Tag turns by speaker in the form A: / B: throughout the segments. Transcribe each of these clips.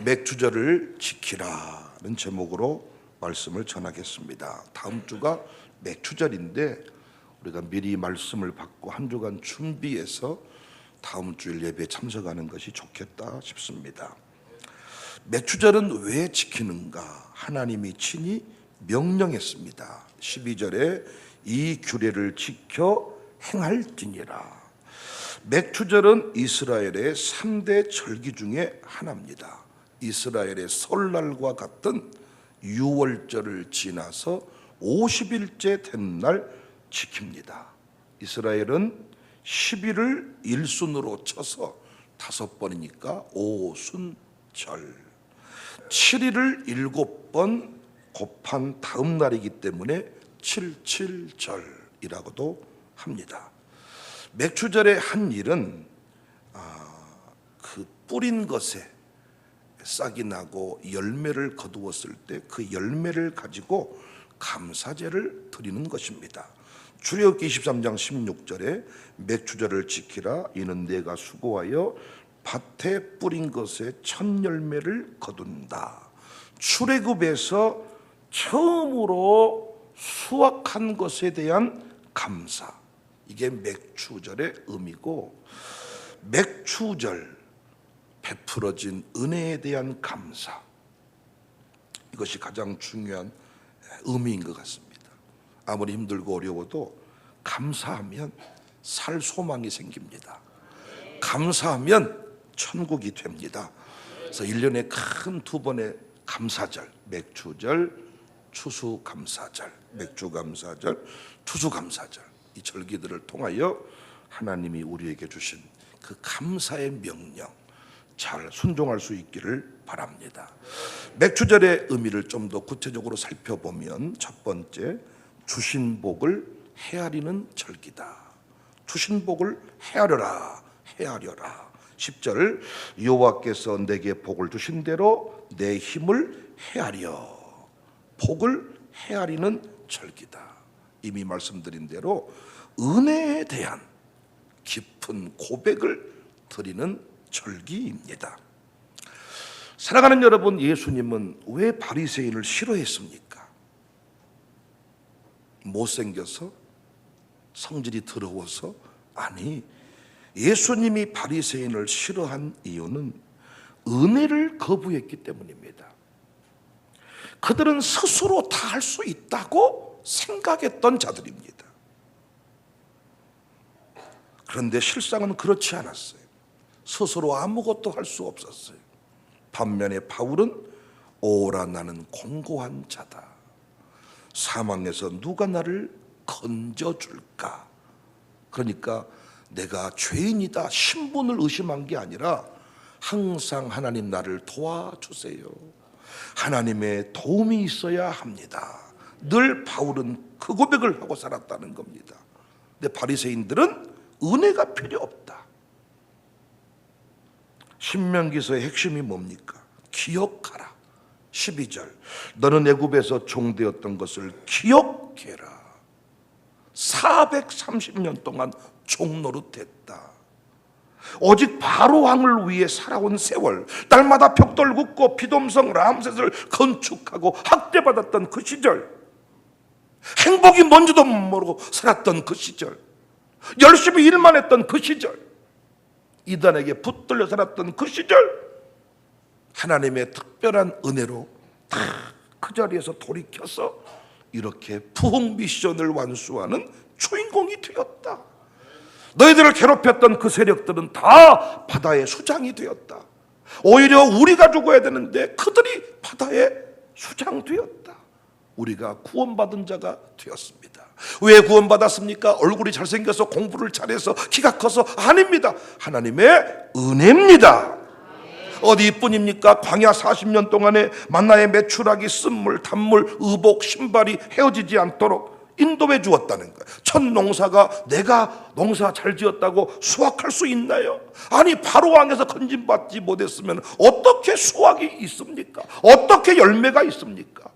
A: 맥주절을 지키라는 제목으로 말씀을 전하겠습니다. 다음 주가 맥주절인데 우리가 미리 말씀을 받고 한 주간 준비해서 다음 주일 예배에 참석하는 것이 좋겠다 싶습니다. 맥주절은 왜 지키는가? 하나님이 친히 명령했습니다. 12절에 이 규례를 지켜 행할지니라. 맥주절은 이스라엘의 3대 절기 중에 하나입니다. 이스라엘의 설날과 같은 유월절을 지나서 50일째 된 날 지킵니다. 이스라엘은 10일을 일순으로 쳐서 5번이니까 오순절, 7일을 7번 곱한 다음 날이기 때문에 77절이라고도 합니다. 맥주절의 한 일은 그 뿌린 것에 싹이 나고 열매를 거두었을 때 그 열매를 가지고 감사제를 드리는 것입니다. 출애굽기 23장 16절에 맥주절을 지키라. 이는 내가 수고하여 밭에 뿌린 것에 첫 열매를 거둔다. 출애굽에서 처음으로 수확한 것에 대한 감사, 이게 맥주절의 의미고, 맥주절, 베풀어진 은혜에 대한 감사, 이것이 가장 중요한 의미인 것 같습니다. 아무리 힘들고 어려워도 감사하면 살 소망이 생깁니다. 감사하면 천국이 됩니다. 그래서 1년에 큰 2번의 감사절, 맥주절, 추수감사절, 맥주감사절, 추수감사절, 이 절기들을 통하여 하나님이 우리에게 주신 그 감사의 명령 잘 순종할 수 있기를 바랍니다. 맥주절의 의미를 좀 더 구체적으로 살펴보면, 첫 번째, 주신 복을 헤아리는 절기다. 주신 복을 헤아려라, 헤아려라. 10절, 여호와께서 내게 복을 주신 대로 내 힘을 헤아려. 복을 헤아리는 절기다. 이미 말씀드린 대로 은혜에 대한 깊은 고백을 드리는 절기입니다. 사랑하는 여러분, 예수님은 왜 바리새인을 싫어했습니까? 못생겨서? 성질이 더러워서? 아니, 예수님이 바리새인을 싫어한 이유는 은혜를 거부했기 때문입니다. 그들은 스스로 다 할 수 있다고 생각했던 자들입니다. 그런데 실상은 그렇지 않았어요. 스스로 아무것도 할 수 없었어요. 반면에 바울은 오라 나는 공고한 자다. 사망에서 누가 나를 건져줄까? 그러니까 내가 죄인이다, 신분을 의심한 게 아니라 항상 하나님 나를 도와주세요. 하나님의 도움이 있어야 합니다. 늘 바울은 그 고백을 하고 살았다는 겁니다. 근데 바리새인들은 은혜가 필요 없다. 신명기서의 핵심이 뭡니까? 기억하라. 12절, 너는 애굽에서 종되었던 것을 기억해라. 430년 동안 종노릇했다. 오직 바로 왕을 위해 살아온 세월, 날마다 벽돌 굽고 비돔성 람셋을 건축하고 학대받았던 그 시절, 행복이 뭔지도 모르고 살았던 그 시절, 열심히 일만 했던 그 시절, 이단에게 붙들려 살았던 그 시절, 하나님의 특별한 은혜로 다 그 자리에서 돌이켜서 이렇게 부흥 미션을 완수하는 주인공이 되었다. 너희들을 괴롭혔던 그 세력들은 다 바다의 수장이 되었다. 오히려 우리가 죽어야 되는데 그들이 바다의 수장되었다. 우리가 구원받은 자가 되었습니다. 왜 구원받았습니까? 얼굴이 잘생겨서, 공부를 잘해서, 키가 커서? 아닙니다. 하나님의 은혜입니다. 어디뿐입니까? 광야 40년 동안에 만나의 메추라기, 쓴물, 단물, 의복, 신발이 헤어지지 않도록 인도해 주었다는 거예요. 첫 농사가 내가 농사 잘 지었다고 수확할 수 있나요? 아니, 바로 왕에서 건진받지 못했으면 어떻게 수확이 있습니까? 어떻게 열매가 있습니까?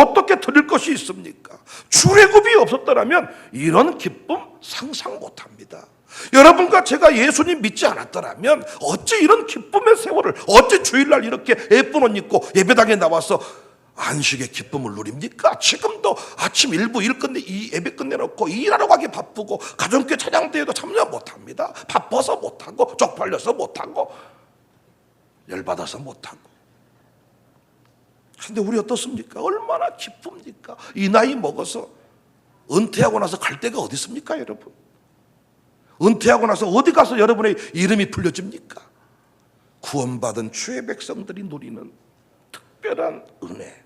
A: 어떻게 드릴 것이 있습니까? 출애굽이 없었더라면 이런 기쁨 상상 못합니다. 여러분과 제가 예수님 믿지 않았더라면 어찌 이런 기쁨의 세월을, 어찌 주일날 이렇게 예쁜 옷 입고 예배당에 나와서 안식의 기쁨을 누립니까? 지금도 아침 일부 일 끝내 이 예배 끝내놓고 일하러 가기 바쁘고 가정교회 찬양대회도 참여 못합니다. 바빠서 못하고 쪽팔려서 못하고 열받아서 못하고. 근데 우리 어떻습니까? 얼마나 기쁩니까? 이 나이 먹어서 은퇴하고 나서 갈 데가 어디 있습니까, 여러분? 은퇴하고 나서 어디 가서 여러분의 이름이 불려집니까? 구원받은 주의 백성들이 누리는 특별한 은혜.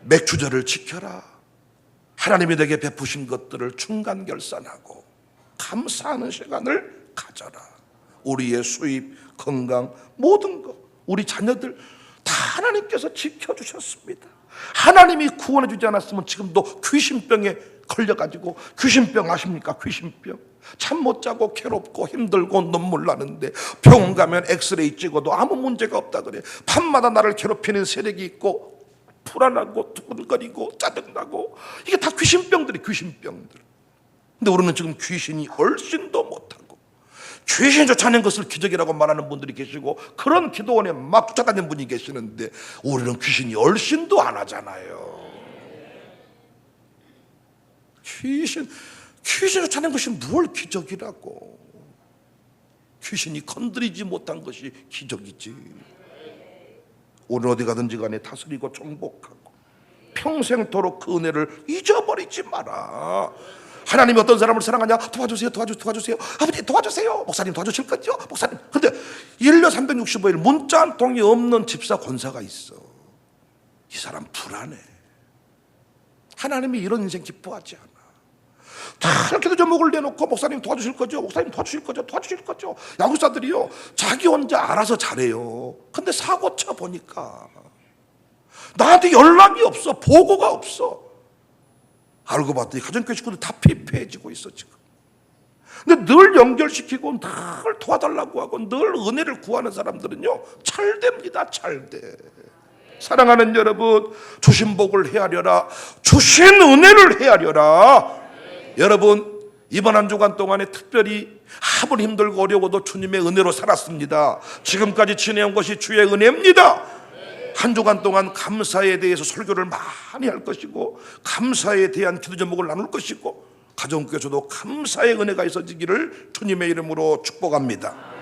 A: 맥주절을 지켜라. 하나님이 내게 베푸신 것들을 중간결산하고 감사하는 시간을 가져라. 우리의 수입, 건강, 모든 것, 우리 자녀들 다 하나님께서 지켜주셨습니다. 하나님이 구원해 주지 않았으면 지금도 귀신병에 걸려가지고, 귀신병 아십니까? 귀신병. 잠 못 자고 괴롭고 힘들고 눈물 나는데 병원 가면 엑스레이 찍어도 아무 문제가 없다 그래. 밤마다 나를 괴롭히는 세력이 있고 불안하고 두근거리고 짜증나고, 이게 다 귀신병들이, 귀신병들. 근데 우리는 지금 귀신이 얼씬도 못하고 귀신 쫓아낸 것을 기적이라고 말하는 분들이 계시고, 그런 기도원에 막 쫓아다니는 분이 계시는데 우리는 귀신이 얼씬도 안 하잖아요. 귀신 쫓아낸 것이 뭘 기적이라고. 귀신이 건드리지 못한 것이 기적이지. 오늘 어디 가든지 간에 다스리고 정복하고 평생토록 그 은혜를 잊어버리지 마라. 하나님이 어떤 사람을 사랑하냐? 도와주세요, 도와주세요. 아버지 도와주세요. 목사님 도와주실 거죠? 목사님. 근데 1년 365일 문자 한 통이 없는 집사 권사가 있어. 이 사람 불안해. 하나님이 이런 인생 기뻐하지 않아. 다 기도 제목을 내놓고 목사님 도와주실 거죠? 목사님 도와주실 거죠? 도와주실 거죠? 양육사들이요, 자기 혼자 알아서 잘해요. 근데 사고 쳐 보니까 나한테 연락이 없어. 보고가 없어. 알고 봤더니 가정교회 식구들 다 피폐해지고 있어 지금. 근데 늘 연결시키고 늘 도와달라고 하고 늘 은혜를 구하는 사람들은요 잘됩니다. 잘돼. 사랑하는 여러분, 주신 복을 헤아려라. 주신 은혜를 헤아려라. 여러분, 이번 한 주간 동안에 특별히 아무리 힘들고 어려워도 주님의 은혜로 살았습니다. 지금까지 지내온 것이 주의 은혜입니다. 한 주간 동안 감사에 대해서 설교를 많이 할 것이고, 감사에 대한 기도 제목을 나눌 것이고, 가정교회에서도 감사의 은혜가 있어지기를 주님의 이름으로 축복합니다.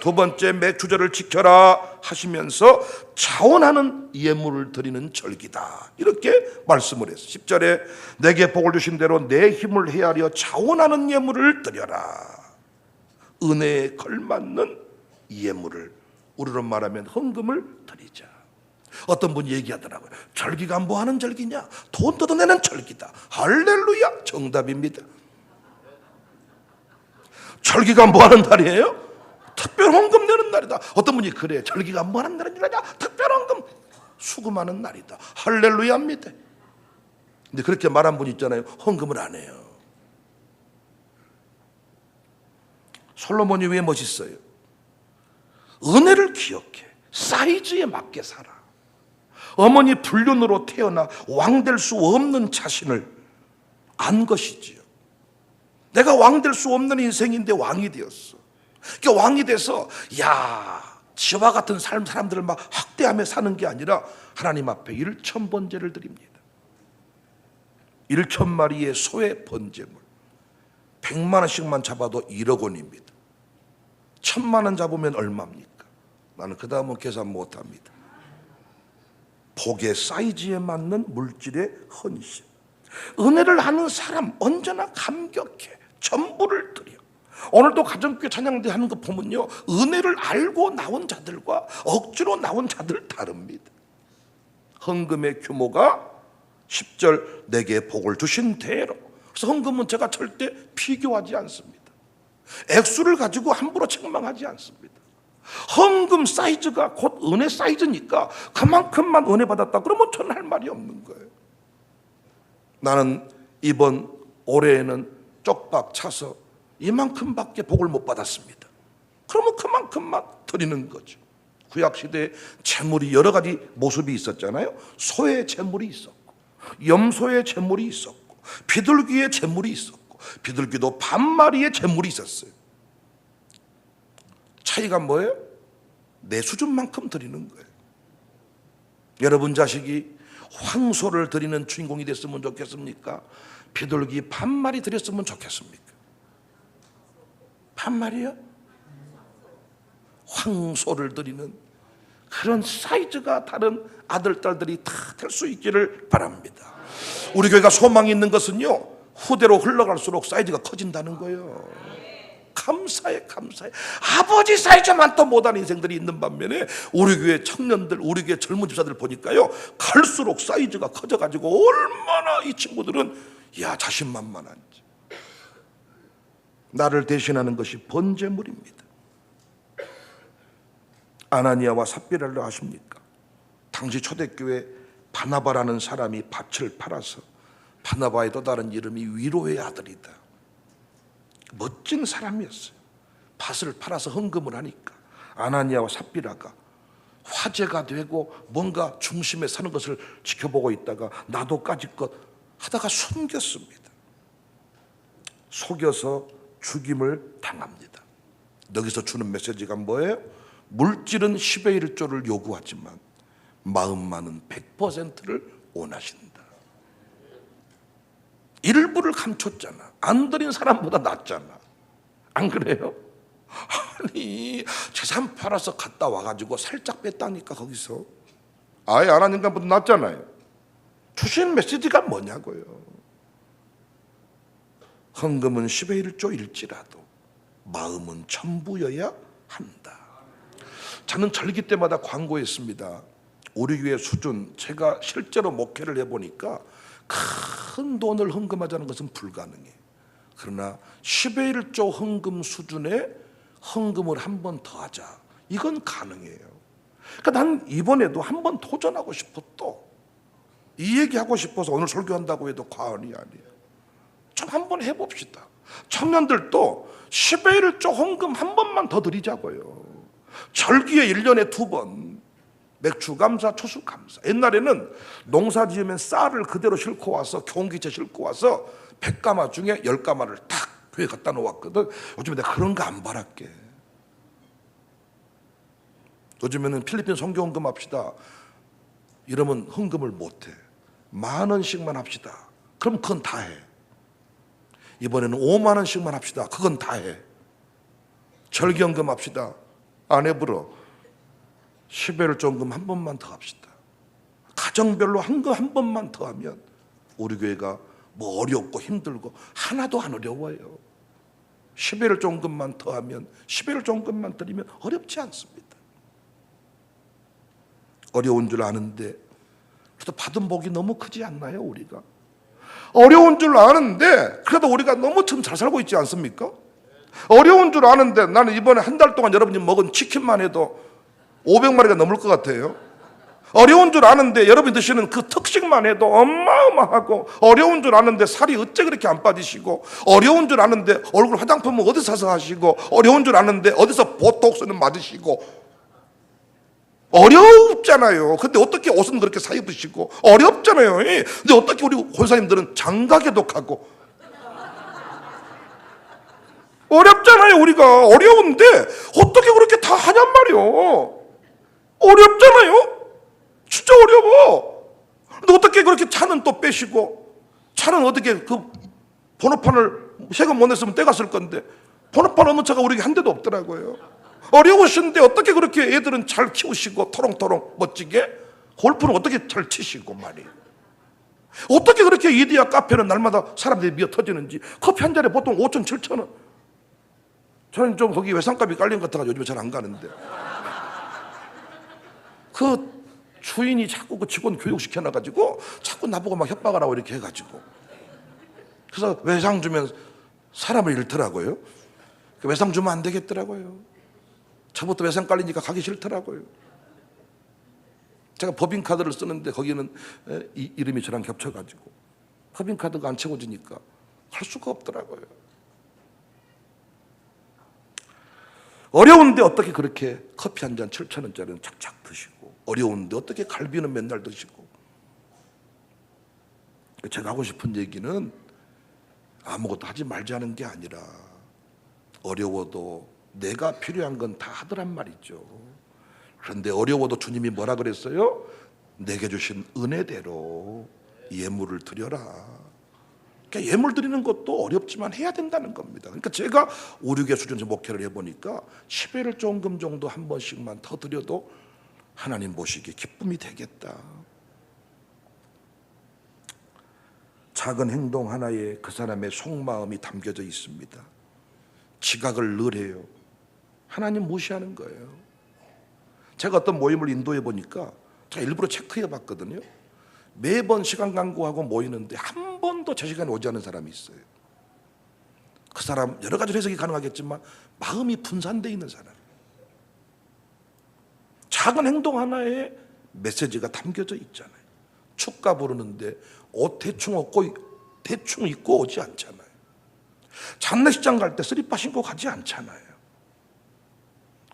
A: 두 번째, 맥주절을 지켜라 하시면서 자원하는 예물을 드리는 절기다, 이렇게 말씀을 했어요. 10절에 내게 복을 주신 대로 내 힘을 헤아려 자원하는 예물을 드려라. 은혜에 걸맞는 예물을, 우리로 말하면 헌금을 드리자. 어떤 분이 얘기하더라고요. 절기가 뭐 하는 절기냐? 돈 뜯어내는 절기다. 할렐루야, 정답입니다. 절기가 뭐 하는 날이에요? 특별 헌금 내는 날이다. 어떤 분이 그래, 절기가 뭐 하는 날이냐? 특별 헌금 수금하는 날이다. 할렐루야입니다. 근데 그렇게 말한 분 있잖아요. 헌금을 안 해요. 솔로몬이 왜 멋있어요? 은혜를 기억해. 사이즈에 맞게 살아. 어머니 불륜으로 태어나 왕 될 수 없는 자신을 안 것이지요. 내가 왕 될 수 없는 인생인데 왕이 되었어. 그러니까 왕이 돼서 지와 같은 사람들을 막 학대하며 사는 게 아니라 하나님 앞에 1,000번제를 드립니다. 1,000마리의 소의 번제물 100만 원씩만 잡아도 1억 원입니다. 1,000만 원 잡으면 얼마입니까? 나는 그 다음은 계산 못합니다. 복의 사이즈에 맞는 물질의 헌신. 은혜를 하는 사람 언제나 감격해. 전부를 드려. 오늘도 가정교회 찬양대 하는 거 보면요, 은혜를 알고 나온 자들과 억지로 나온 자들 다릅니다. 헌금의 규모가 10절 내게 복을 주신 대로. 그래서 헌금은 제가 절대 비교하지 않습니다. 액수를 가지고 함부로 책망하지 않습니다. 헌금 사이즈가 곧 은혜 사이즈니까 그만큼만 은혜 받았다 그러면 저는 할 말이 없는 거예요. 나는 이번 올해에는 쪽박 차서 이만큼밖에 복을 못 받았습니다. 그러면 그만큼만 드리는 거죠. 구약 시대에 제물이 여러 가지 모습이 있었잖아요. 소의 제물이 있었고, 염소의 제물이 있었고, 비둘기의 제물이 있었고, 비둘기도 반마리의 제물이 있었어요. 차이가 뭐예요? 내 수준만큼 드리는 거예요. 여러분 자식이 황소를 드리는 주인공이 됐으면 좋겠습니까? 비둘기 반마리 드렸으면 좋겠습니까? 반마리요? 황소를 드리는 그런 사이즈가 다른 아들, 딸들이 다 될 수 있기를 바랍니다. 우리 교회가 소망이 있는 것은요, 후대로 흘러갈수록 사이즈가 커진다는 거예요. 감사해, 감사해. 아버지 사이즈만 또 못하는 인생들이 있는 반면에 우리 교회 청년들, 우리 교회 젊은 집사들 보니까요, 갈수록 사이즈가 커져가지고 얼마나 이 친구들은 자신만만한지. 나를 대신하는 것이 번제물입니다. 아나니아와 삽비라를 아십니까? 당시 초대교회 바나바라는 사람이 밭을 팔아서, 바나바의 또 다른 이름이 위로의 아들이다. 멋진 사람이었어요. 밭을 팔아서 헌금을 하니까 아나니아와 삽비라가 화제가 되고 뭔가 중심에 서는 것을 지켜보고 있다가 나도 까짓것 하다가 숨겼습니다. 속여서 죽임을 당합니다. 여기서 주는 메시지가 뭐예요? 물질은 10의 1조를 요구하지만 마음만은 100%를 원하신다. 일부를 감췄잖아. 안 드린 사람보다 낫잖아. 안 그래요? 아니, 재산 팔아서 갔다 와가지고 살짝 뺐다니까 거기서. 아예 안 하는 것보다 낫잖아요. 주신 메시지가 뭐냐고요. 헌금은 10의 1조일지라도 마음은 전부여야 한다. 저는 절기 때마다 광고했습니다. 우리 교회 수준, 제가 실제로 목회를 해보니까 큰 돈을 헌금하자는 것은 불가능해. 그러나 10의 1조 헌금 수준의 헌금을 한 번 더 하자, 이건 가능해요. 그러니까 난 이번에도 한 번 도전하고 싶어. 또 이 얘기하고 싶어서 오늘 설교한다고 해도 과언이 아니에요. 좀 한번 해봅시다. 청년들도 10의 1조 헌금 한 번만 더 드리자고요. 절기에 1년에 2번 맥주 감사, 추수 감사. 옛날에는 농사 지으면 쌀을 그대로 싣고 와서 경기채 싣고 와서 100가마 중에 10가마를 탁 교회 갖다 놓았거든. 요즘에 내가 그런 거 안 바랄게. 요즘에는 필리핀 선교 헌금 합시다. 이러면 헌금을 못해. 10,000원씩만 합시다. 그럼 그건 다 해. 이번에는 50,000원씩만 합시다. 그건 다 해. 절기헌금 합시다. 아내 불어. 10의 1조 헌금 한 번만 더 합시다. 가정별로 한 번만 더 하면 우리 교회가 뭐 어렵고 힘들고 하나도 안 어려워요. 10의 1조 헌금만 더 하면, 10의 1조 헌금만 드리면 어렵지 않습니다. 어려운 줄 아는데 그래도 받은 복이 너무 크지 않나요? 우리가 어려운 줄 아는데 그래도 우리가 너무 참 잘 살고 있지 않습니까? 어려운 줄 아는데 나는 이번에 한 달 동안 여러분이 먹은 치킨만 해도 500마리가 넘을 것 같아요. 어려운 줄 아는데 여러분이 드시는 그 특식만 해도 어마어마하고, 어려운 줄 아는데 살이 어째 그렇게 안 빠지시고, 어려운 줄 아는데 얼굴 화장품은 어디서 사서 하시고, 어려운 줄 아는데 어디서 보톡스는 맞으시고, 어렵잖아요. 근데 어떻게 옷은 그렇게 사 입으시고, 어렵잖아요. 근데 어떻게 우리 권사님들은 장가게도 가고, 어렵잖아요. 우리가 어려운데 어떻게 그렇게 다 하냔 말이요. 어렵잖아요. 진짜 어려워. 근데 어떻게 그렇게 차는 또 빼시고, 차는 어떻게 그 번호판을 세금 못 냈으면 떼갔을 건데 번호판 없는 차가 우리 한 대도 없더라고요. 어려우신데 어떻게 그렇게 애들은 잘 키우시고 토롱토롱 멋지게, 골프는 어떻게 잘 치시고 말이에요. 어떻게 그렇게 이디야 카페는 날마다 사람들이 미어 터지는지. 커피 한 잔에 보통 5,000, 7,000원. 저는 좀 거기 외상값이 깔린 것 같아서 요즘에 잘 안 가는데, 그 주인이 자꾸 그 직원 교육시켜놔가지고 자꾸 나보고 막 협박을 하고 이렇게 해가지고, 그래서 외상 주면 사람을 잃더라고요. 외상 주면 안 되겠더라고요. 저부터 외상 깔리니까 가기 싫더라고요. 제가 법인카드를 쓰는데 거기는 이름이 저랑 겹쳐가지고 법인카드가 안 채워지니까 할 수가 없더라고요. 어려운데 어떻게 그렇게 커피 한 잔 7,000원짜리는 착착 드시고, 어려운데 어떻게 갈비는 맨날 드시고. 제가 하고 싶은 얘기는 아무것도 하지 말자는 게 아니라 어려워도 내가 필요한 건 다 하더란 말이죠. 그런데 어려워도 주님이 뭐라 그랬어요? 내게 주신 은혜대로 예물을 드려라. 그러니까 예물 드리는 것도 어렵지만 해야 된다는 겁니다. 그러니까 제가 5, 6개 수준에서 목회를 해보니까 10회를 조금 정도 한 번씩만 더 드려도 하나님 보시기에 기쁨이 되겠다. 작은 행동 하나에 그 사람의 속마음이 담겨져 있습니다. 지각을 늘 해요. 하나님 무시하는 거예요. 제가 어떤 모임을 인도해 보니까 제가 일부러 체크해 봤거든요. 매번 시간 강구하고 모이는데 한 번도 제 시간에 오지 않은 사람이 있어요. 그 사람 여러 가지 해석이 가능하겠지만 마음이 분산되어 있는 사람. 작은 행동 하나에 메시지가 담겨져 있잖아요. 축가 부르는데 옷 대충 입고 오지 않잖아요. 장례식장 갈 때 쓰리빠 신고 가지 않잖아요.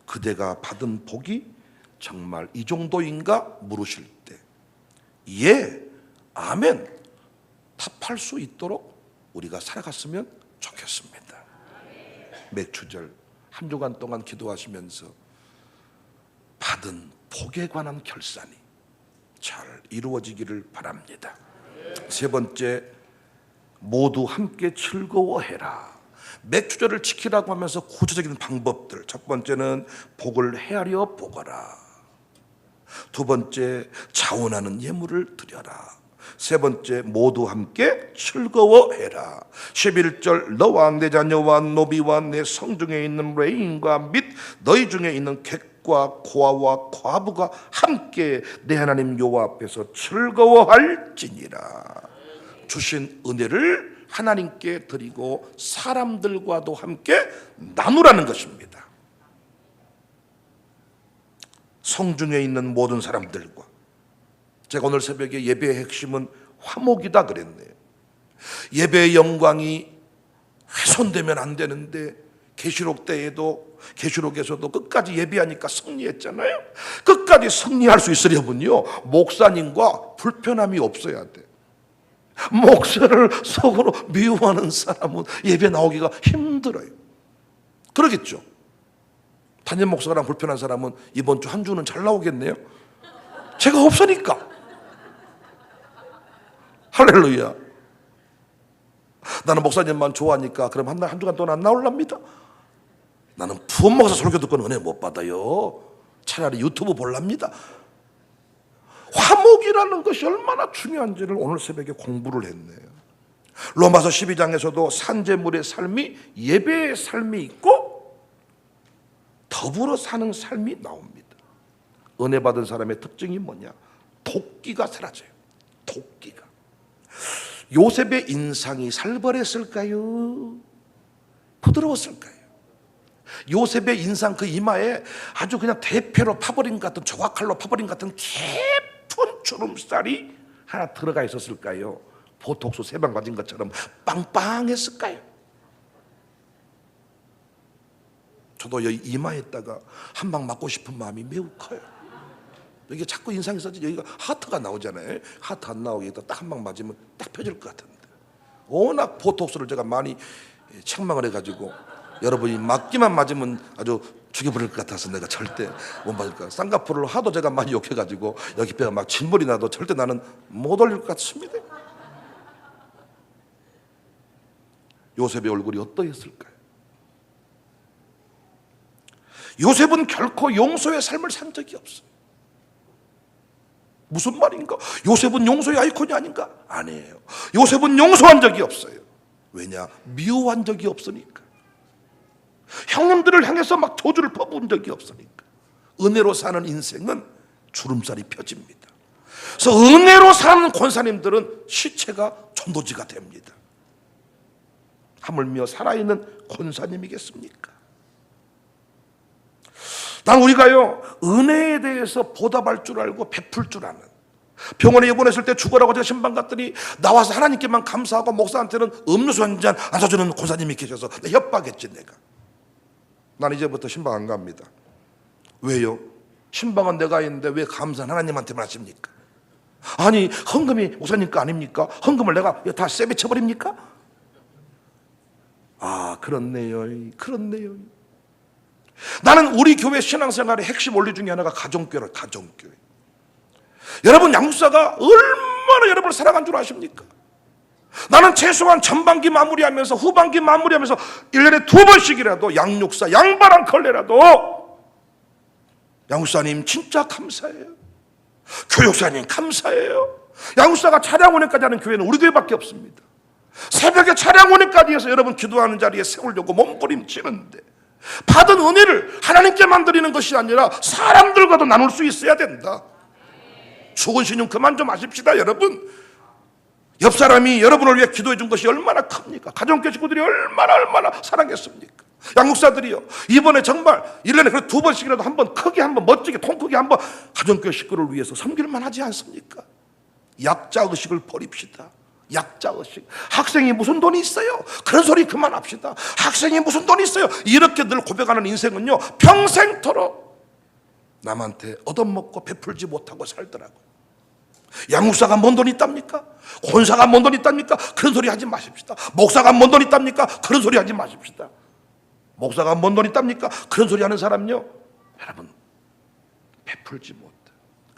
A: 그대가 받은 복이 정말 이 정도인가 물으실 때 예, 아멘 답할 수 있도록 우리가 살아갔으면 좋겠습니다. 맥주절 한 주간 동안 기도하시면서 받은 복에 관한 결산이 잘 이루어지기를 바랍니다. 세 번째, 모두 함께 즐거워해라. 맥주절을 지키라고 하면서 구체적인 방법들. 첫 번째는 복을 헤아려 보거라. 두 번째, 자원하는 예물을 드려라. 세 번째, 모두 함께 즐거워해라. 11절, 너와 내 자녀와 노비와 내 성중에 있는 레인과 및 너희 중에 있는 객과 고아와 과부가 함께 내 하나님 여호와 앞에서 즐거워할지니라. 주신 은혜를 하나님께 드리고 사람들과도 함께 나누라는 것입니다. 성중에 있는 모든 사람들과. 제가 오늘 새벽에 예배의 핵심은 화목이다 그랬네요. 예배의 영광이 훼손되면 안 되는데 계시록 때에도 계시록에서도 끝까지 예배하니까 승리했잖아요. 끝까지 승리할 수 있으려면요 목사님과 불편함이 없어야 돼. 목사를 속으로 미워하는 사람은 예배 나오기가 힘들어요. 그러겠죠. 담임 목사랑 불편한 사람은 이번 주 한 주는 잘 나오겠네요. 제가 없으니까. 할렐루야. 나는 목사님만 좋아하니까 그럼 한 주간 동안 안 나올랍니다. 나는 부원 목사 설교 듣고는 은혜 못 받아요. 차라리 유튜브 볼랍니다. 화목이라는 것이 얼마나 중요한지를 오늘 새벽에 공부를 했네요. 로마서 12장에서도 산재물의 삶이 예배의 삶이 있고 더불어 사는 삶이 나옵니다. 은혜 받은 사람의 특징이 뭐냐? 도끼가 사라져요. 도끼가. 요셉의 인상이 살벌했을까요? 부드러웠을까요? 요셉의 인상 그 이마에 아주 그냥 대패로 파버린 것 같은 조각칼로 파버린 것 같은 깊은 주름살이 하나 들어가 있었을까요? 보톡스 3방 맞은 것처럼 빵빵했을까요? 저도 여기 이마에다가 한 방 맞고 싶은 마음이 매우 커요. 여기 자꾸 인상이 써지 여기가 하트가 나오잖아요. 하트 안 나오게 딱 한 방 맞으면 딱 펴질 것 같은데 워낙 보톡스를 제가 많이 책망을 해가지고 여러분이 맞기만 맞으면 아주 죽여버릴 것 같아서 내가 절대 못 맞을 거야. 쌍꺼풀을 하도 제가 많이 욕해가지고 여기 뼈가 막 진물이 나도 절대 나는 못 올릴 것 같습니다. 요셉의 얼굴이 어떠했을까요? 요셉은 결코 용서의 삶을 산 적이 없어요. 무슨 말인가? 요셉은 용서의 아이콘이 아닌가? 아니에요. 요셉은 용서한 적이 없어요. 왜냐? 미워한 적이 없으니까. 형님들을 향해서 막 저주를 퍼부은 적이 없으니까. 은혜로 사는 인생은 주름살이 펴집니다. 그래서 은혜로 사는 권사님들은 시체가 전도지가 됩니다. 하물며 살아있는 권사님이겠습니까? 난 우리가요 은혜에 대해서 보답할 줄 알고 베풀 줄 아는, 병원에 입원했을 때 죽으라고 제가 신방 갔더니 나와서 하나님께만 감사하고 목사한테는 음료수 한 잔 안 사주는 권사님이 계셔서 내 협박했지. 내가 난 이제부터 신방 안 갑니다. 왜요? 신방은 내가 있는데 왜 감사는 하나님한테만 하십니까? 아니 헌금이 목사님 거 아닙니까? 헌금을 내가 다 세배쳐버립니까? 아 그렇네요. 그렇네요. 나는 우리 교회 신앙생활의 핵심 원리 중에 하나가 가정교회라. 가정교회. 여러분 양육사가 얼마나 여러분을 사랑한 줄 아십니까? 나는 최소한 전반기 마무리하면서 후반기 마무리하면서 1년에 2번씩이라도 양육사 양반 한 컬레라도 양육사님 진짜 감사해요. 교육사님 감사해요. 양육사가 차량운행까지 하는 교회는 우리 교회밖에 없습니다. 새벽에 차량운행까지 해서 여러분 기도하는 자리에 세우려고 몸부림치는데 받은 은혜를 하나님께만 드리는 것이 아니라 사람들과도 나눌 수 있어야 된다. 죽은 신용 그만 좀 하십시다. 여러분 옆 사람이 여러분을 위해 기도해 준 것이 얼마나 큽니까? 가정교회 식구들이 얼마나 사랑했습니까? 양육사들이요 이번에 정말 1년에 그래도 2번씩이라도 한번 크게 한번 멋지게 통 크게 한번 가정교회 식구를 위해서 섬길만 하지 않습니까? 약자의식을 버립시다. 약자의식. 학생이 무슨 돈이 있어요? 그런 소리 그만합시다. 학생이 무슨 돈이 있어요? 이렇게 늘 고백하는 인생은요 평생토록 남한테 얻어먹고 베풀지 못하고 살더라고요. 양육사가 뭔 돈 있답니까? 권사가 뭔 돈 있답니까? 그런 소리 하지 마십시다. 목사가 뭔 돈 있답니까? 그런 소리 하지 마십시다. 목사가 뭔 돈 있답니까? 그런 소리 하는 사람요 여러분 베풀지 못해.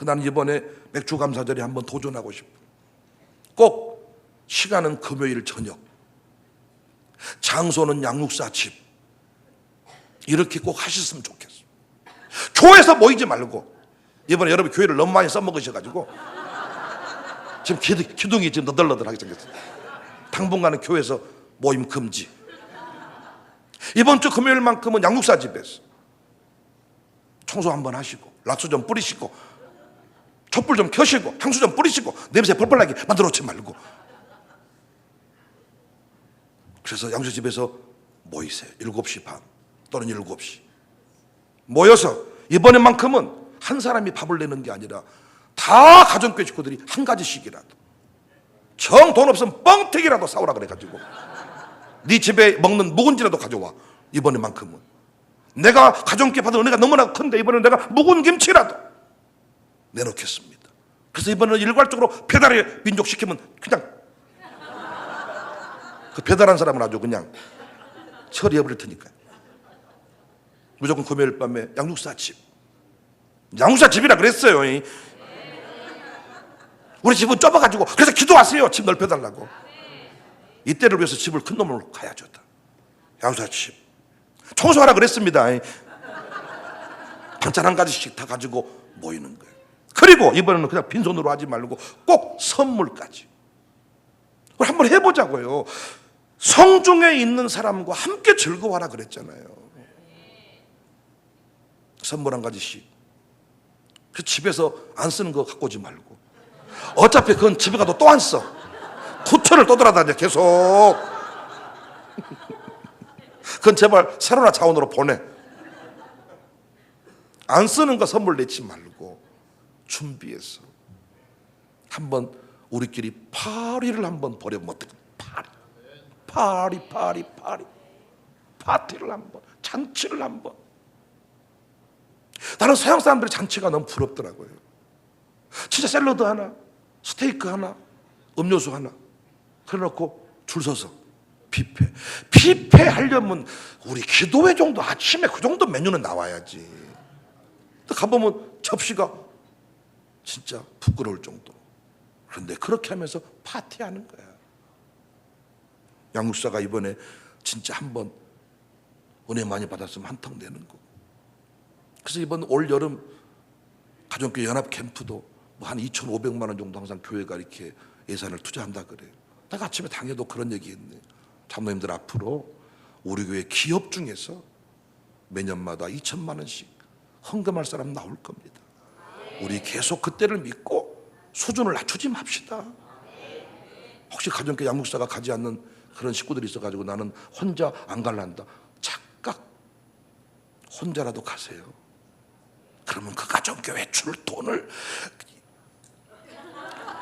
A: 나는 이번에 맥주 감사절에 한번 도전하고 싶어요. 꼭 시간은 금요일 저녁, 장소는 양육사 집, 이렇게 꼭 하셨으면 좋겠어요. 교회에서 모이지 말고. 이번에 여러분 교회를 너무 많이 써먹으셔가지고 지금 기둥이 지금 너덜너덜하게 생겼어요. 당분간은 교회에서 모임 금지. 이번 주 금요일만큼은 양육사 집에서 청소 한번 하시고 락수 좀 뿌리시고 촛불 좀 켜시고 향수 좀 뿌리시고 냄새 펄펄 나게 만들어 놓지 말고. 그래서 양육사 집에서 모이세요. 7시 반 또는 7시 모여서 이번에만큼은 한 사람이 밥을 내는 게 아니라 다 가정교회 식구들이 한 가지씩이라도 정 돈 없으면 뻥튀기라도 사오라 그래가지고 네 집에 먹는 묵은지라도 가져와. 이번에만큼은 내가 가정교회 받은 은혜가 너무나 큰데 이번에는 내가 묵은 김치라도 내놓겠습니다. 그래서 이번에는 일괄적으로 배달의 민족 시키면 그냥 그 배달한 사람은 아주 그냥 처리해버릴 테니까 무조건 금요일 밤에 양육사 집. 양육사 집이라 그랬어요. 우리 집은 좁아가지고 그래서 기도하세요. 집 넓혀달라고. 이때를 위해서 집을 큰 놈으로 가야죠. 양육사 집 청소하라 그랬습니다. 반찬 한 가지씩 다 가지고 모이는 거예요. 그리고 이번에는 그냥 빈손으로 하지 말고 꼭 선물까지 우리 한번 해보자고요. 성중에 있는 사람과 함께 즐거워하라 그랬잖아요. 선물 한 가지씩. 그 집에서 안 쓰는 거 갖고 오지 말고 어차피 그건 집에 가도 또 안 써. 구천을 또 돌아다녀 계속. 그건 제발 세로나 자원으로 보내. 안 쓰는 거 선물 내지 말고 준비해서 한번 우리끼리 파리를 한번 벌여보면 어떨까? 파티를 한번, 잔치를 한번. 나는 서양 사람들의 잔치가 너무 부럽더라고요. 진짜 샐러드 하나, 스테이크 하나, 음료수 하나 그래놓고 줄 서서 뷔페 하려면 우리 기도회 정도 아침에 그 정도 메뉴는 나와야지. 가보면 접시가 진짜 부끄러울 정도. 그런데 그렇게 하면서 파티하는 거야. 양육사가 이번에 진짜 한번 은혜 많이 받았으면 한턱 내는 거. 그래서 이번 올 여름 가정교회 연합 캠프도 뭐 한 2,500만 원 정도 항상 교회가 이렇게 예산을 투자한다 그래요. 내가 아침에 당에도 그런 얘기했네. 장로님들 앞으로 우리 교회 기업 중에서 매년마다 2천만 원씩 헌금할 사람 나올 겁니다. 우리 계속 그때를 믿고 수준을 낮추지 맙시다. 혹시 가정교회 양육사가 가지 않는 그런 식구들이 있어가지고 나는 혼자 안 갈란다. 착각. 혼자라도 가세요. 그러면 그 가정교회 줄 돈을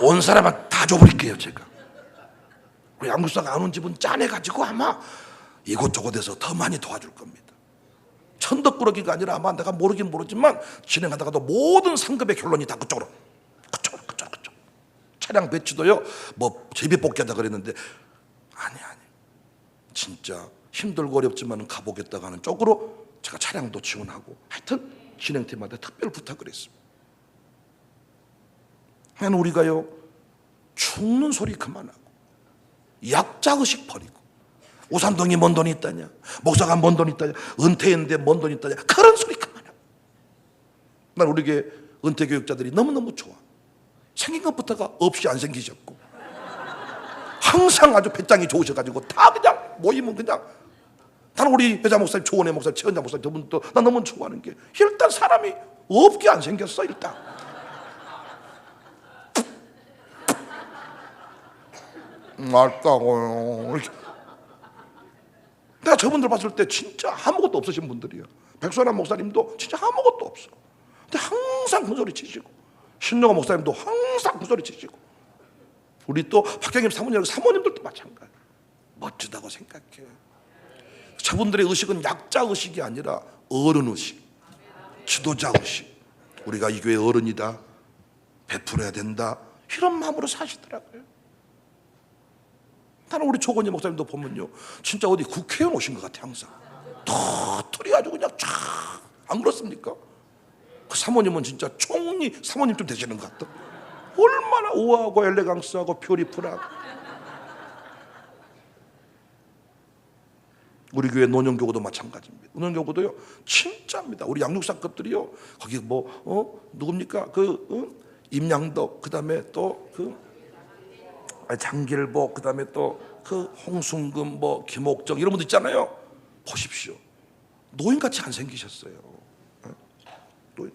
A: 온 사람한테 다 줘버릴게요. 제가. 우리 양육사가 안 온 집은 짠해가지고 아마 이곳저곳에서 더 많이 도와줄 겁니다. 천덕꾸러기가 아니라 아마 내가 모르긴 모르지만 진행하다가도 모든 상급의 결론이 다 그쪽으로. 차량 배치도요, 뭐 제비뽑기 하다 그랬는데 아니 진짜 힘들고 어렵지만 가보겠다고 하는 쪽으로 제가 차량도 지원하고 하여튼 진행팀한테 특별 부탁을 했습니다. 우리가요 죽는 소리 그만하고 약자의식 버리고 우산동이 뭔 돈이 있다냐, 목사가 뭔 돈이 있다냐, 은퇴했는데 뭔 돈이 있다냐, 그런 소리 그만하고. 난 우리 교회 은퇴교육자들이 너무너무 좋아. 생긴 것부터가 없이 안 생기셨고 항상 아주 배짱이 좋으셔가지고 다 그냥 모이면 그냥. 나는 우리 여자 목사님, 조원혜 목사님, 최은자 목사님 저분도 난 너무 좋아하는 게 일단 사람이 없게 안 생겼어. 일단 맞다고요. 내가 저분들 봤을 때 진짜 아무것도 없으신 분들이야. 백선한 목사님도 진짜 아무것도 없어. 근데 항상 큰 소리 치시고, 신영호 목사님도 항상 큰 소리 치시고, 우리 또 박경임 사모님들도 마찬가지. 멋지다고 생각해. 저분들의 의식은 약자 의식이 아니라 어른 의식, 지도자 의식. 우리가 이 교회 어른이다, 베풀어야 된다, 이런 마음으로 사시더라고요. 나는 우리 조건희 목사님도 보면요 진짜 어디 국회의원 오신 것 같아. 항상 터틀이 아주 그냥 쫙, 안 그렇습니까? 그 사모님은 진짜 총리 사모님 좀 되시는 것 같다. 얼마나 우아하고 엘레강스하고 뷰티풀하고. 우리 교회 논영교구도 마찬가지입니다. 논영교구도요 진짜입니다. 우리 양육사급들이요 거기 뭐 누굽니까 임양덕, 그 다음에 또 장길복, 그 다음에 또 홍순금, 뭐 김옥정 이런 분들 있잖아요. 보십시오, 노인같이 안 생기셨어요. 노인.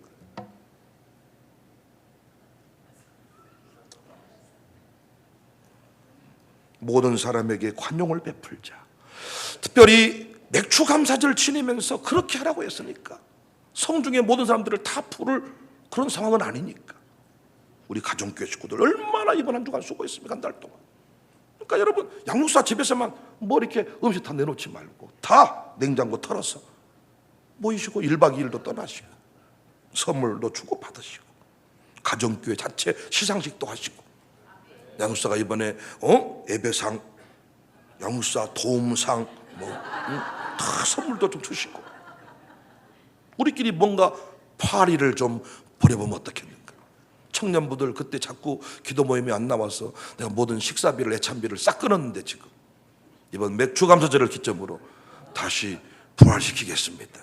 A: 모든 사람에게 관용을 베풀자. 특별히 맥주 감사절 지내면서 그렇게 하라고 했으니까 성중의 모든 사람들을 다 부를 그런 상황은 아니니까. 우리 가정교회 식구들 얼마나 이번 한 주간 수고했습니까? 한 달 동안. 그러니까 여러분 양육사 집에서만 뭐 이렇게 음식 다 내놓지 말고 다 냉장고 털어서 모이시고 1박 2일도 떠나시고 선물도 주고 받으시고 가정교회 자체 시상식도 하시고, 양육사가 이번에 예배상, 양육사 도움상 다 선물도 좀 주시고 우리끼리 뭔가 파리를 좀 벌여보면 어떻겠는가. 청년부들 그때 자꾸 기도 모임이 안 나와서 내가 모든 식사비를 예찬비를 싹 끊었는데 지금 이번 맥주 감사절을 기점으로 다시 부활시키겠습니다.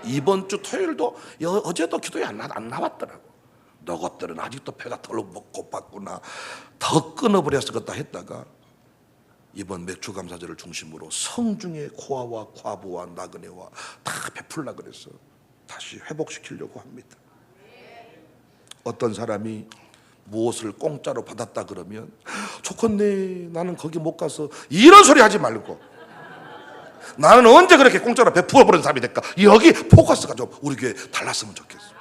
A: 이번 주 토요일도 어제도 기도에 안 나왔더라고. 너 것들은 아직도 배가 덜 고팠구나, 더 끊어버렸었다 했다가 이번 맥주 감사절을 중심으로 성중의 고아와 과부와 나그네와 다 베풀라 그래서 다시 회복시키려고 합니다. 어떤 사람이 무엇을 공짜로 받았다 그러면 좋겠네, 나는 거기 못 가서, 이런 소리 하지 말고 나는 언제 그렇게 공짜로 베풀어 버린 사람이 될까, 여기 포커스가 좀 우리 교회 달랐으면 좋겠어.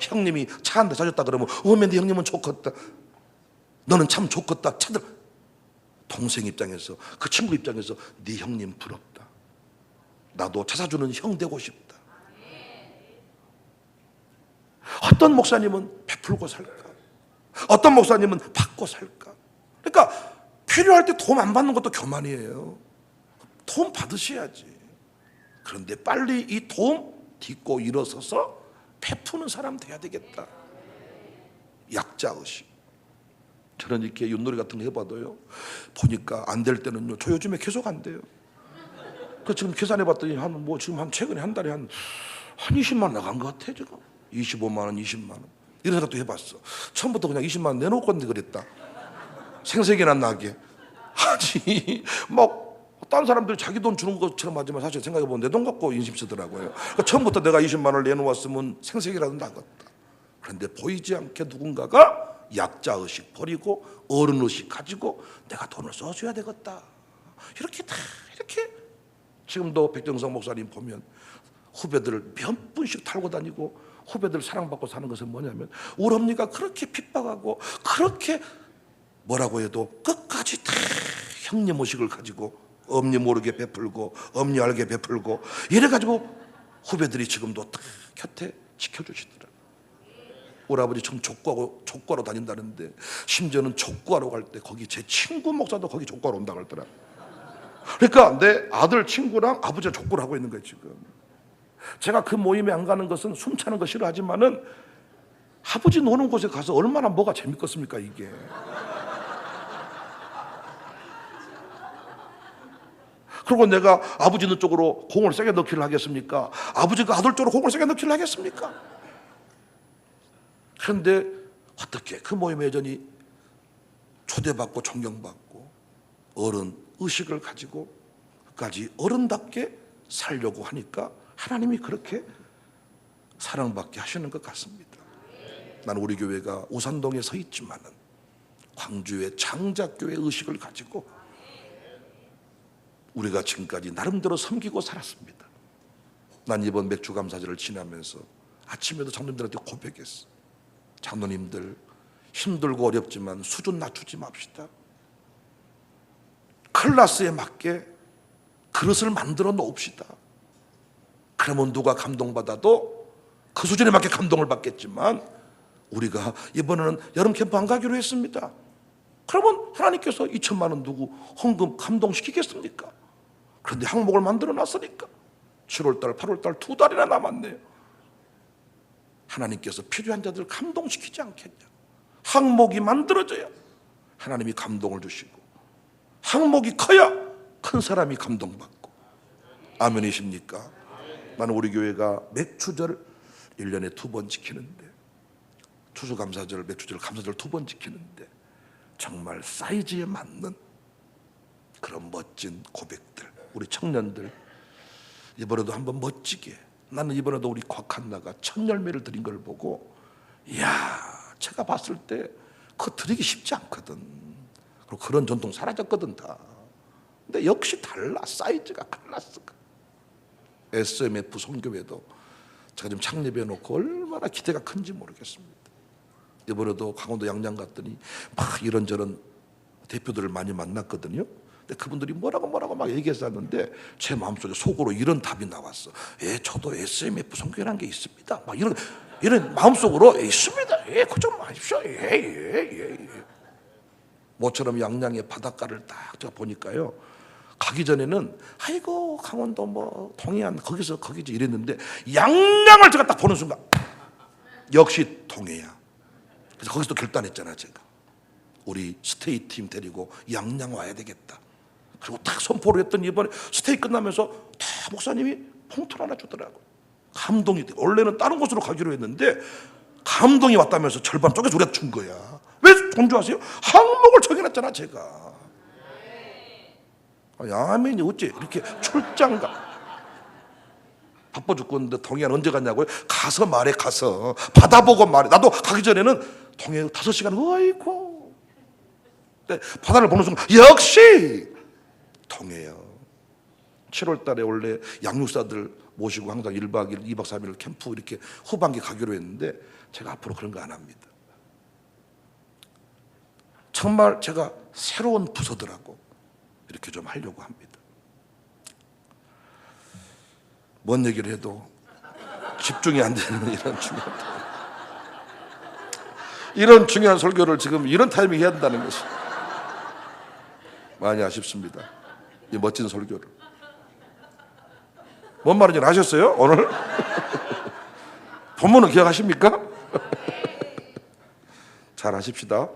A: 형님이 차 한 대 사줬다 그러면 네 형님은 좋겠다, 너는 참 좋겠다. 차들 동생 입장에서, 그 친구 입장에서 네 형님 부럽다, 나도 차 사주는 형 되고 싶다. 어떤 목사님은 베풀고 살까, 어떤 목사님은 받고 살까. 그러니까 필요할 때 도움 안 받는 것도 교만이에요. 도움 받으셔야지. 그런데 빨리 이 도움 딛고 일어서서 베푸는 사람 돼야 되겠다. 약자의식. 저는 이렇게 윷놀이 같은 거 해봐도요 보니까 안 될 때는요, 저 요즘에 계속 안 돼요. 그 지금 계산해봤더니 지금 최근에 한 달에 한 20만 원 나간 것 같아. 지금 25만 원, 20만 원 이런 생각도 해봤어. 처음부터 그냥 20만 원 내놓을 건데 그랬다. 생색이나 나게. 아니 다른 사람들이 자기 돈 주는 것처럼 하지만 사실 생각해보면 내 돈 갖고 인심 쓰더라고요. 그러니까 처음부터 내가 20만 원을 내놓았으면 생색이라도 나겠다. 그런데 보이지 않게 누군가가 약자의식 버리고 어른의식 가지고 내가 돈을 써줘야 되겠다. 이렇게 지금도 백정성 목사님 보면 후배들을 몇 분씩 탈고 다니고 후배들 사랑받고 사는 것은 뭐냐면 우리 엄니가 그렇게 핍박하고 그렇게 뭐라고 해도 끝까지 다 형님 의식을 가지고 엄니 모르게 베풀고 엄니 알게 베풀고 이래가지고 후배들이 지금도 딱 곁에 지켜주시더라고요. 우리 아버지 전 족구하러 다닌다는데 심지어는 족구하러 갈 때 거기 제 친구 목사도 거기 족구하러 온다고 하더라고요. 그러니까 내 아들 친구랑 아버지가 족구를 하고 있는 거예요 지금. 제가 그 모임에 안 가는 것은 숨차는 거 싫어하지만은 아버지 노는 곳에 가서 얼마나 뭐가 재밌겠습니까 이게. 그리고 내가 아버지 있는 쪽으로 공을 세게 넣기를 하겠습니까? 아버지가 아들 쪽으로 공을 세게 넣기를 하겠습니까? 그런데 어떻게 그 모임에 여전히 초대받고 존경받고 어른 의식을 가지고 끝까지 어른답게 살려고 하니까 하나님이 그렇게 사랑받게 하시는 것 같습니다. 나는 우리 교회가 우산동에 서 있지만은 광주의 장자교회 의식을 가지고 우리가 지금까지 나름대로 섬기고 살았습니다. 난 이번 맥주 감사절을 지나면서 아침에도 장로님들한테 고백했어. 장로님들 힘들고 어렵지만 수준 낮추지 맙시다. 클래스에 맞게 그릇을 만들어 놓읍시다. 그러면 누가 감동받아도 그 수준에 맞게 감동을 받겠지만 우리가 이번에는 여름 캠프 안 가기로 했습니다. 그러면 하나님께서 2천만 원 두고 헌금 감동시키겠습니까? 그런데 항목을 만들어 놨으니까 7월달 8월달 2달이나 남았네요. 하나님께서 필요한 자들을 감동시키지 않겠냐. 항목이 만들어져야 하나님이 감동을 주시고 항목이 커야 큰 사람이 감동받고. 아멘이십니까? 나는 우리 교회가 맥주절 1년에 2번 지키는데 추수감사절, 맥주절, 감사절 2번 지키는데 정말 사이즈에 맞는 그런 멋진 고백들, 우리 청년들 이번에도 한번 멋지게. 나는 이번에도 우리 곽한나가 첫 열매를 드린 걸 보고 이야, 제가 봤을 때 그거 드리기 쉽지 않거든. 그리고 그런 전통 사라졌거든 다. 근데 역시 달라. 사이즈가 클래스가. SMF 선교회도 제가 지금 창립해 놓고 얼마나 기대가 큰지 모르겠습니다. 이번에도 강원도 양양 갔더니 막 이런저런 대표들을 많이 만났거든요. 근데 그분들이 뭐라고 막 얘기했었는데 제 마음속에 속으로 이런 답이 나왔어. 저도 SMF 선교회라는 게 있습니다. 막 이런 마음속으로 있습니다. 그거 좀 마십시오. 모처럼 양양의 바닷가를 딱 제가 보니까요. 가기 전에는 아이고 강원도 뭐 동해안 거기지 이랬는데 양양을 제가 딱 보는 순간 역시 동해야. 그래서 거기서 또 결단했잖아 제가. 우리 스테이 팀 데리고 양양 와야 되겠다. 그리고 딱 선포를 했더니 이번에 스테이 끝나면서 다 목사님이 봉투를 하나 주더라고요. 감동이 돼. 원래는 다른 곳으로 가기로 했는데 감동이 왔다면서 절반 쪼개서 우리가 준 거야. 왜 돈 줄 아세요? 항목을 정해놨잖아 제가. 아멘이 어째 이렇게 출장가. 바빠 죽겠는데 동해안 언제 갔냐고요? 가서 말해. 가서 받아보고 말해. 나도 가기 전에는 동해 5시간 어이구. 바다를 보는 순간 역시 동해요. 7월 달에 원래 양육사들 모시고 항상 1박 2일, 2박 3일 캠프 이렇게 후반기 가기로 했는데 제가 앞으로 그런 거 안 합니다. 정말 제가 새로운 부서들하고 이렇게 좀 하려고 합니다. 뭔 얘기를 해도 집중이 안 되는 이런 중요한 설교를 지금 이런 타이밍에 해야 된다는 것이 많이 아쉽습니다. 이 멋진 설교를. 뭔 말인지 아셨어요? 오늘? 본문은 기억하십니까? 잘 하십시다.